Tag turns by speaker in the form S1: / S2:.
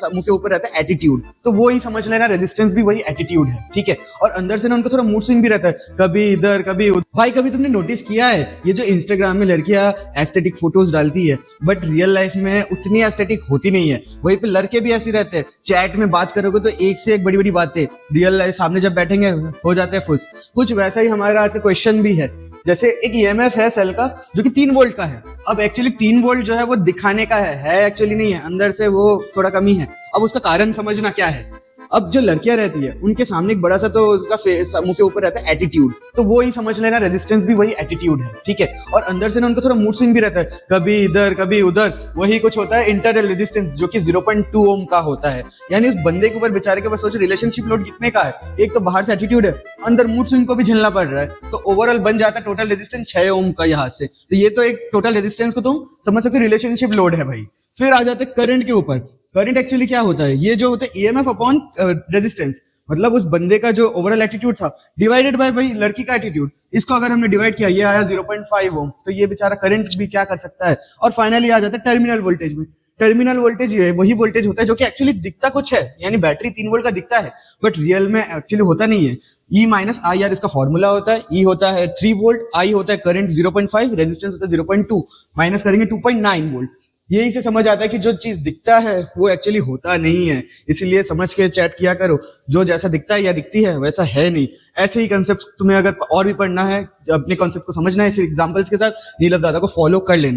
S1: मुंह के ऊपर रहता है एटीट्यूड, तो वो ही समझ लेना रेजिस्टेंस भी वही एटीट्यूड है, ठीक है। और अंदर से ना उनका थोड़ा मूड स्विंग भी रहता है, कभी इधर कभी उधर। भाई कभी तुमने नोटिस किया है ये जो इंस्टाग्राम में लड़कियां एस्थेटिक फोटोज डालती है, बट रियल लाइफ में उतनी एस्थेटिक होती नहीं है। वहीं पे लड़के भी ऐसे रहते हैं, चैट में बात करोगे तो एक से एक बड़ी बड़ी बातें, रियल लाइफ सामने जब बैठेंगे हो जाते हैं फुस। कुछ वैसा ही हमारा आज का क्वेश्चन भी है। जैसे एक ईएमएफ है सेल का जो कि 3 वोल्ट का है। अब एक्चुअली 3 वोल्ट जो है वो दिखाने का है एक्चुअली नहीं है, अंदर से वो थोड़ा कमी है। अब उसका कारण समझना क्या है। अब जो लड़कियां रहती है उनके सामने एक बड़ा सा तो उसका फेस मुंह के ऊपर रहता है एटीट्यूड, तो वो ही समझ लेना रेजिस्टेंस भी वही एटीट्यूड है, ठीक है। और अंदर से ना उनका थोड़ा मूड स्विंग भी रहता है, कभी इधर कभी उधर। वही कुछ होता है इंटरनल रेजिस्टेंस जो कि 0.2 ओम का होता है। यानी उस बंदे के ऊपर बेचारे के ऊपर सोचो रिलेशनशिप लोड कितने का है। एक तो बाहर से एटीट्यूड है, अंदर मूड स्विंग को भी झेलना पड़ रहा है, तो ओवरऑल बन जाता है टोटल रेजिस्टेंस 6 ओम का यहाँ से। तो ये तो एक टोटल रेजिस्टेंस को तुम समझ सकते हो रिलेशनशिप लोड है भाई। फिर आ जाते करंट के ऊपर। करंट एक्चुअली क्या होता है, ये जो होता है ईएमएफ अपॉन रेजिस्टेंस, मतलब उस बंदे का जो ओवरऑल एटीट्यूड था डिवाइडेड बाय भाई लड़की का एटीट्यूड। इसको अगर हमने डिवाइड किया, ये आया 0.5 ओम, तो ये बेचारा करंट भी क्या कर सकता है। और फाइनली आ जाता है टर्मिनल वोल्टेज में। टर्मिनल वोल्टेज ये वही वोल्टेज होता है जो कि एक्चुअली दिखता कुछ है, यानी बैटरी 3 वोल्ट का दिखता है, बट रियल में एक्चुअली होता नहीं है। E माइनस आई आर इसका फॉर्मूला होता है। E होता है 3 वोल्ट, I होता है करंट 0.5, रेजिस्टेंस होता है 0.2, माइनस करेंगे 2.9 वोल्ट। यही से समझ आता है कि जो चीज दिखता है वो एक्चुअली होता नहीं है। इसीलिए समझ के चैट किया करो, जो जैसा दिखता है या दिखती है वैसा है नहीं। ऐसे ही कंसेप्ट तुम्हें अगर और भी पढ़ना है, अपने कॉन्सेप्ट को समझना है इस एग्जांपल्स के साथ, नीलफ दादा को फॉलो कर लेना।